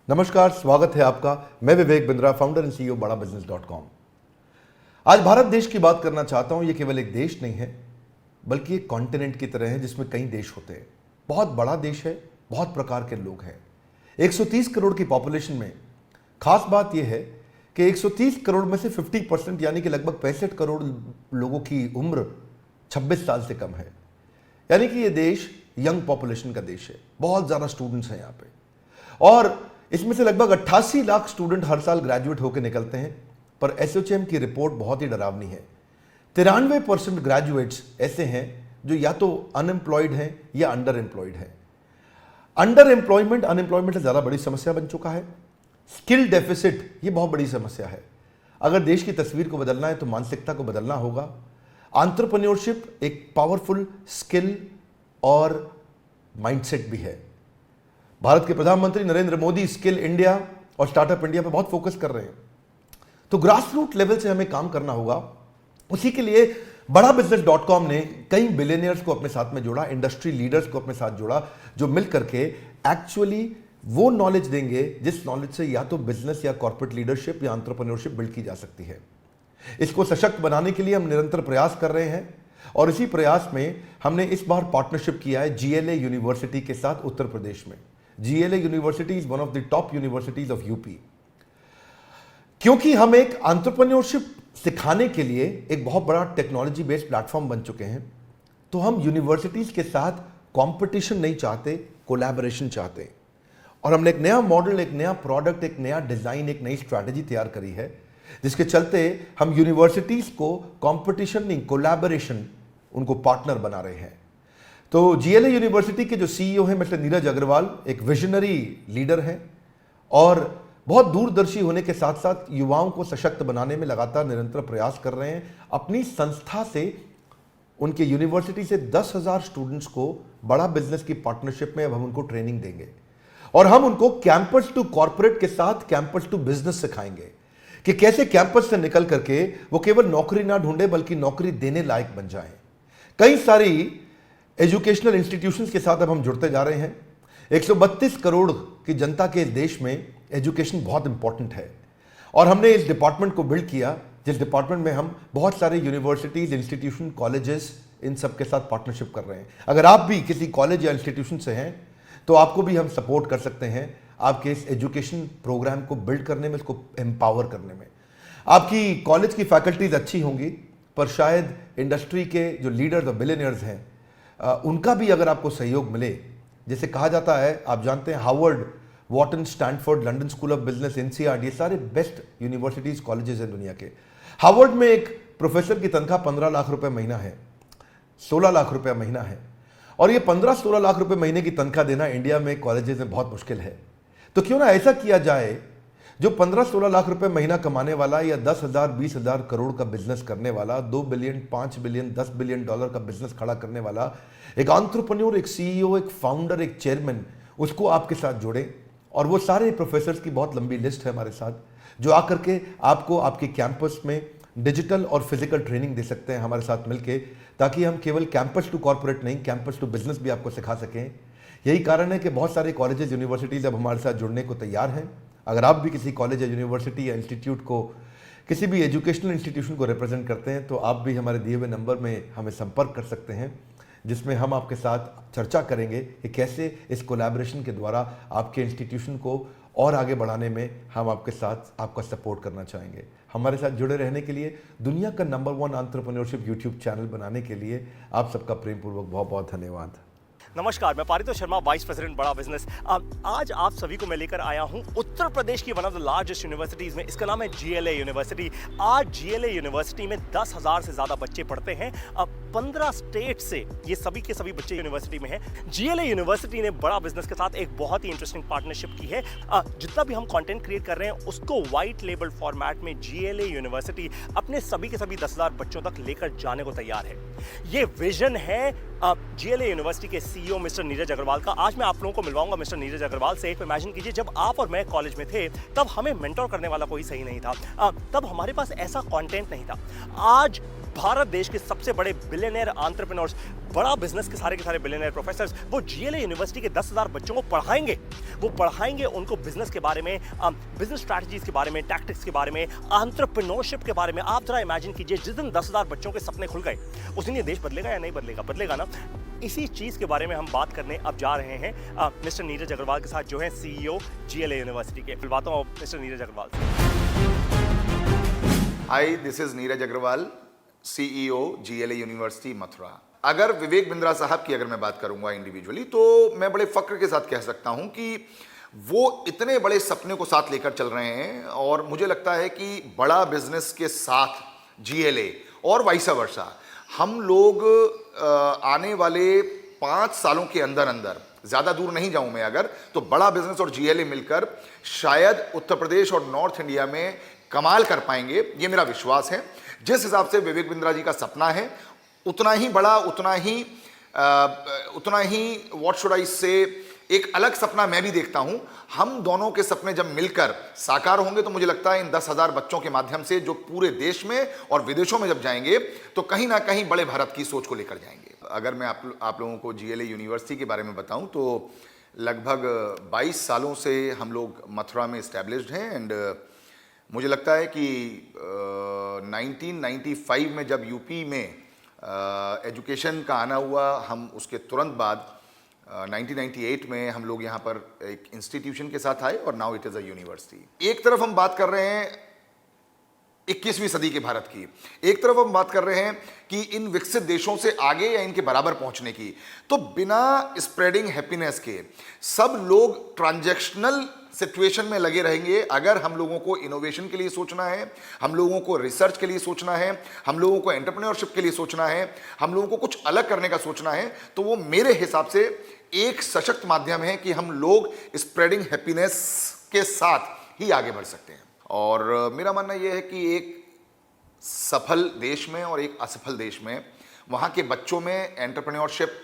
नमस्कार, स्वागत है आपका। मैं Vivek Bindra, founder and CEO बड़ा बिजनेस.com। आज भारत देश की बात करना चाहता हूं। यह केवल एक देश नहीं है, बल्कि एक कॉन्टिनेंट की तरह है जिसमें कई देश होते हैं। बहुत बड़ा देश है, बहुत प्रकार के लोग हैं। 130 करोड़ की पॉपुलेशन में खास बात यह है कि 130 करोड़ में से 50% यानी कि लगभग 65 करोड़ लोगों की उम्र 26 साल से कम है। यानी कि यह देश यंग पॉपुलेशन का देश है। बहुत ज्यादा स्टूडेंट्स हैं यहाँ पे, और इसमें से लगभग 88 लाख स्टूडेंट हर साल ग्रेजुएट होकर निकलते हैं। पर एसोचैम की रिपोर्ट बहुत ही डरावनी है। 93% ग्रेजुएट्स ऐसे हैं जो या तो अनएम्प्लॉयड हैं या अंडर एम्प्लॉयड हैं। अंडर एम्प्लॉयमेंट अनएम्प्लॉयमेंट से ज्यादा बड़ी समस्या बन चुका है। स्किल डेफिसिट ये बहुत बड़ी समस्या है। अगर देश की तस्वीर को बदलना है तो मानसिकता को बदलना होगा। एंटरप्रेन्योरशिप एक पावरफुल स्किल और माइंडसेट भी है। भारत के प्रधानमंत्री नरेंद्र मोदी स्किल इंडिया और स्टार्टअप इंडिया पर बहुत फोकस कर रहे हैं। तो ग्रास रूट लेवल से हमें काम करना होगा। उसी के लिए बड़ा बिजनेस.com ने कई बिलियनियर्स को अपने साथ में जोड़ा, इंडस्ट्री लीडर्स को अपने साथ जोड़ा, जो मिल करके एक्चुअली वो नॉलेज देंगे जिस नॉलेज से या तो बिजनेस या कॉर्पोरेट लीडरशिप या एंटरप्रेन्योरशिप बिल्ड की जा सकती है। इसको सशक्त बनाने के लिए हम निरंतर प्रयास कर रहे हैं, और इसी प्रयास में हमने इस बार पार्टनरशिप किया है GLA यूनिवर्सिटी के साथ उत्तर प्रदेश में। GLA university is one of the top universities of UP. क्योंकि हम एक एंटरप्रेन्योरशिप सिखाने के लिए एक बहुत बड़ा टेक्नोलॉजी बेस्ड प्लेटफॉर्म बन चुके हैं, तो हम यूनिवर्सिटीज के साथ कंपटीशन नहीं चाहते, कोलैबोरेशन चाहते हैं। और हमने एक नया मॉडल, एक नया प्रोडक्ट, एक नया डिजाइन, एक नई स्ट्रैटेजी तैयार करी है, जिसके चलते हम यूनिवर्सिटीज को कंपटीशन नहीं, कोलैबोरेशन, उनको पार्टनर बना रहे हैं। तो GLA यूनिवर्सिटी के जो CEO हैं मिस्टर नीरज अग्रवाल एक विजनरी लीडर हैं, और बहुत दूरदर्शी होने के साथ साथ युवाओं को सशक्त बनाने में लगातार निरंतर प्रयास कर रहे हैं। अपनी संस्था से, उनके यूनिवर्सिटी से 10,000 स्टूडेंट्स को बड़ा बिजनेस की पार्टनरशिप में अब हम उनको ट्रेनिंग देंगे, और हम उनको कैंपस टू कॉर्पोरेट के साथ कैंपस टू बिजनेस सिखाएंगे कि कैसे कैंपस से निकल करके वो केवल नौकरी ना ढूंढे बल्कि नौकरी देने लायक बन जाएं। कई सारी एजुकेशनल इंस्टीट्यूशंस के साथ अब हम जुड़ते जा रहे हैं। 132 करोड़ की जनता के देश में एजुकेशन बहुत इंपॉर्टेंट है, और हमने इस डिपार्टमेंट को बिल्ड किया जिस डिपार्टमेंट में हम बहुत सारे यूनिवर्सिटीज, इंस्टीट्यूशन, कॉलेजेस, इन सब के साथ पार्टनरशिप कर रहे हैं। अगर आप भी किसी कॉलेज या इंस्टीट्यूशन से हैं तो आपको भी हम सपोर्ट कर सकते हैं आपके इस एजुकेशन प्रोग्राम को बिल्ड करने में, इसको एम्पावर करने में। आपकी कॉलेज की फैकल्टीज अच्छी होंगी, पर शायद इंडस्ट्री के जो लीडर्स और बिलियनियर्स हैं उनका भी अगर आपको सहयोग मिले, जैसे कहा जाता है, आप जानते हैं Harvard, Wharton, Stanford, London School of Business, NCERT, ये सारे बेस्ट यूनिवर्सिटीज, कॉलेजेस हैं दुनिया के। हार्वर्ड में एक प्रोफेसर की तनख्वाह 15 लाख रुपए महीना है, 16 लाख रुपए महीना है, और ये 15-16 लाख रुपए महीने की तनख्वाह देना इंडिया में कॉलेजेस में बहुत मुश्किल है। तो क्यों ना ऐसा किया जाए, जो 15-16 लाख रुपए महीना कमाने वाला या 10,000, 20,000 करोड़ का बिजनेस करने वाला, 2 बिलियन, 5 बिलियन, 10 बिलियन डॉलर का बिजनेस खड़ा करने वाला एक एंटरप्रेन्योर, एक CEO, एक फाउंडर, एक चेयरमैन, उसको आपके साथ जोड़ें। और वो सारे प्रोफेसर्स की बहुत लंबी लिस्ट है हमारे साथ, जो आकर के आपको आपके कैंपस में डिजिटल और फिजिकल ट्रेनिंग दे सकते हैं हमारे साथ मिलके, ताकि हम केवल कैंपस टू कॉर्पोरेट नहीं, कैंपस टू बिजनेस भी आपको सिखा सकें। यही कारण है कि बहुत सारे कॉलेजेस, यूनिवर्सिटीज अब हमारे साथ जुड़ने को तैयार हैं। अगर आप भी किसी कॉलेज या यूनिवर्सिटी या इंस्टीट्यूट को, किसी भी एजुकेशनल इंस्टीट्यूशन को रिप्रेजेंट करते हैं, तो आप भी हमारे दिए हुए नंबर में हमें संपर्क कर सकते हैं, जिसमें हम आपके साथ चर्चा करेंगे कि कैसे इस कोलैबोरेशन के द्वारा आपके इंस्टीट्यूशन को और आगे बढ़ाने में हम आपके साथ आपका सपोर्ट करना चाहेंगे। हमारे साथ जुड़े रहने के लिए, दुनिया का नंबर 1 एंटरप्रेन्योरशिप यूट्यूब चैनल बनाने के लिए आप सबका प्रेमपूर्वक बहुत बहुत धन्यवाद। नमस्कार, मैं पारितोष शर्मा, वाइस प्रेसिडेंट बड़ा बिजनेस। आज आप सभी को मैं लेकर आया हूं उत्तर प्रदेश की one of the largest universities में। इसका नाम है GLA यूनिवर्सिटी। आज GLA यूनिवर्सिटी में 10,000 से ज्यादा बच्चे पढ़ते हैं। 15 स्टेट से ये सभी के सभी बच्चे यूनिवर्सिटी में हैं। GLA यूनिवर्सिटी ने बड़ा बिजनेस के साथ एक बहुत ही इंटरेस्टिंग पार्टनरशिप की है। जितना भी हम कंटेंट क्रिएट कर रहे हैं उसको व्हाइट लेबल फॉर्मेट में GLA यूनिवर्सिटी अपने सभी के सभी 10,000 बच्चों तक लेकर जाने को तैयार है। ये विजन है GLA यूनिवर्सिटी के CEO मिस्टर नीरज अग्रवाल का। आज मैं आप लोगों को मिलवाऊंगा मिस्टर नीरज अग्रवाल से। इमेजिन कीजिए, जब आप और मैं कॉलेज में थे तब हमें मेंटोर करने वाला कोई सही नहीं था, तब हमारे पास ऐसा कंटेंट नहीं था। आज भारत देश के सबसे बड़े बिलियनियर एंटरप्रेन्योर्स, बड़ा बिजनेस के सारे बिलियनियर प्रोफेसर्स, वो जीएलए यूनिवर्सिटी के 10,000 बच्चों को पढ़ाएंगे। वो पढ़ाएंगे उनको बिजनेस के बारे में, बिजनेस स्ट्रैटेजीज के बारे में, टैक्टिक्स के बारे में, एंटरप्रेन्योरशिप के बारे में। आप जरा इमेजिन कीजिए, जिस दिन 10,000 बच्चों के सपने खुल गए, उस दिन ये देश बदलेगा या नहीं बदलेगा? बदलेगा ना। इसी चीज के बारे में हम बात करने अब जा रहे हैं मिस्टर नीरज अग्रवाल के साथ, जो है सीईओ जीएलए यूनिवर्सिटी के। बुलवाता हूं मिस्टर नीरज अग्रवाल से। Hi, this is Neeraj Agarwal, CEO GLA university Mathura. अगर विवेक बिंद्रा साहब की अगर मैं बात करूंगा इंडिविजुअली, तो मैं बड़े फक्र के साथ कह सकता हूं कि वो इतने बड़े सपने को साथ लेकर चल रहे हैं, और मुझे लगता है कि बड़ा बिजनेस के साथ जीएलए और वाइस वर्सा हम लोग आने वाले 5 सालों के अंदर अंदर, ज्यादा दूर नहीं जाऊं मैं अगर, तो बड़ा बिजनेस और जीएलए मिलकर शायद उत्तर प्रदेश और नॉर्थ इंडिया में कमाल कर पाएंगे। ये मेरा विश्वास है। जिस हिसाब से विवेक बिंद्रा जी का सपना है, उतना ही बड़ा, उतना ही व्हाट शुड आई से, एक अलग सपना मैं भी देखता हूं। हम दोनों के सपने जब मिलकर साकार होंगे, तो मुझे लगता है इन 10,000 बच्चों के माध्यम से जो पूरे देश में और विदेशों में जब जाएंगे, तो कहीं ना कहीं बड़े भारत की सोच को लेकर जाएंगे। अगर मैं आप लोगों को जीएलए यूनिवर्सिटी के बारे में बताऊं, तो लगभग 22 सालों से हम लोग मथुरा में इस्टेब्लिश्ड हैं। एंड मुझे लगता है कि 1995 में जब यूपी में एजुकेशन का आना हुआ, हम उसके तुरंत बाद 1998 में हम लोग यहाँ पर एक इंस्टीट्यूशन के साथ आए, और now it is a university. एक तरफ हम बात कर रहे हैं 21वीं सदी के भारत की, एक तरफ हम बात कर रहे हैं कि इन विकसित देशों से आगे या इनके बराबर पहुंचने की। तो बिना स्प्रेडिंग हैप्पीनेस के सब लोग ट्रांजैक्शनल सिचुएशन में लगे रहेंगे। अगर हम लोगों को इनोवेशन के लिए सोचना है, हम लोगों को रिसर्च के लिए सोचना है, हम लोगों को एंटरप्रेन्योरशिप के लिए सोचना है, हम लोगों को कुछ अलग करने का सोचना है, तो वो मेरे हिसाब से एक सशक्त माध्यम है कि हम लोग स्प्रेडिंग हैप्पीनेस के साथ ही आगे बढ़ सकते हैं। और मेरा मानना यह है कि एक सफल देश में और एक असफल देश में, वहाँ के बच्चों में एंटरप्रेन्योरशिप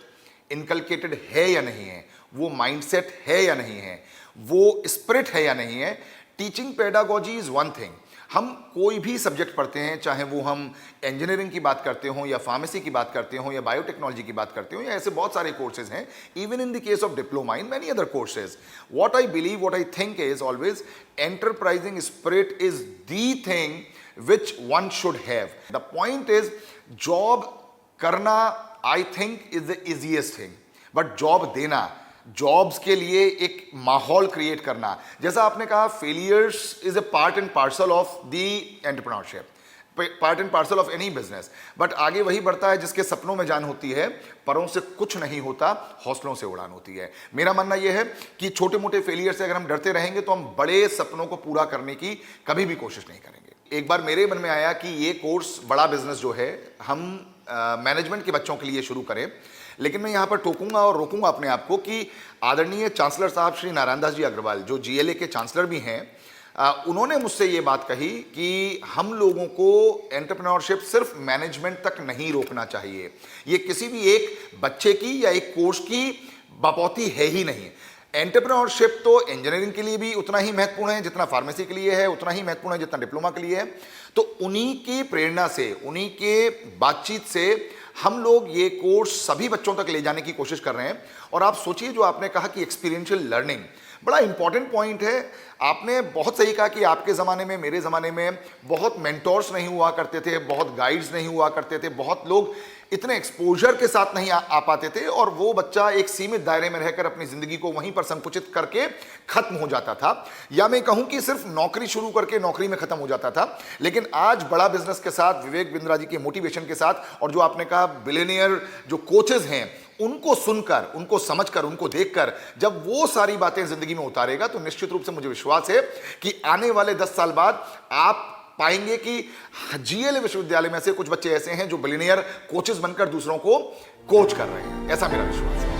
इनकलकेटेड है या नहीं है, वो माइंडसेट है या नहीं है, वो स्पिरिट है या नहीं है। Teaching pedagogy is one thing. हम कोई भी सब्जेक्ट पढ़ते हैं, चाहे वो हम इंजीनियरिंग की बात करते हों, या फार्मेसी की बात करते हों, या बायोटेक्नोलॉजी की बात करते हों, या ऐसे बहुत सारे कोर्सेज हैं, even in the case of diploma, in many other courses. What I believe, what I think is always, enterprising spirit is the thing which one should have. The point is, job करना I think is the easiest thing, but job देना, jobs के लिए एक माहौल create करना, जैसा आपने कहा, failures is a part and parcel of the entrepreneurship, part and parcel of any business. But आगे वही बढ़ता है जिसके सपनों में जान होती है, परों से कुछ नहीं होता, हौसलों से उड़ान होती है। मेरा मानना यह है कि छोटे मोटे फेलियर से अगर हम डरते रहेंगे, तो हम बड़े सपनों को पूरा करने की कभी भी कोशिश नहीं करेंगे। एक बार मेरे मन में आया कि ये कोर्स बड़ा बिजनेस जो है, हम मैनेजमेंट के बच्चों के लिए शुरू करें। लेकिन मैं यहाँ पर टोकूंगा और रोकूंगा अपने आप को कि आदरणीय चांसलर साहब श्री नारायण दास जी अग्रवाल, जो जीएलए के चांसलर भी हैं, उन्होंने मुझसे ये बात कही कि हम लोगों को एंटरप्रेन्योरशिप सिर्फ मैनेजमेंट तक नहीं रोकना चाहिए। ये किसी भी एक बच्चे की या एक कोर्स की बपौती है ही नहीं। एंटरप्रेन्योरशिप तो इंजीनियरिंग के लिए भी उतना ही महत्वपूर्ण है जितना फार्मेसी के लिए है, उतना ही महत्वपूर्ण है जितना डिप्लोमा के लिए है। तो उन्हीं की प्रेरणा से, उन्हीं के बातचीत से हम लोग ये कोर्स सभी बच्चों तक ले जाने की कोशिश कर रहे हैं। और आप सोचिए, जो आपने कहा कि एक्सपीरियंशियल लर्निंग बड़ा इंपॉर्टेंट पॉइंट है। आपने बहुत सही कहा कि आपके ज़माने में, मेरे ज़माने में बहुत मेंटोर्स नहीं हुआ करते थे, बहुत गाइड्स नहीं हुआ करते थे, बहुत लोग इतने एक्सपोजर के साथ नहीं आ पाते थे, और वो बच्चा एक सीमित दायरे में रहकर अपनी ज़िंदगी को वहीं पर संकुचित करके ख़त्म हो जाता था, या मैं कहूँ कि सिर्फ नौकरी शुरू करके नौकरी में ख़त्म हो जाता था। लेकिन आज बड़ा बिजनेस के साथ, विवेक बिंद्रा जी के मोटिवेशन के साथ, और जो आपने कहा बिलियनियर जो कोचेज हैं, उनको सुनकर, उनको समझकर, उनको देखकर जब वो सारी बातें जिंदगी में उतारेगा, तो निश्चित रूप से मुझे विश्वास है कि आने वाले 10 साल बाद आप पाएंगे कि जीएलए विश्वविद्यालय में से कुछ बच्चे ऐसे हैं जो बिलियनियर कोचेस बनकर दूसरों को कोच कर रहे हैं। ऐसा मेरा विश्वास है।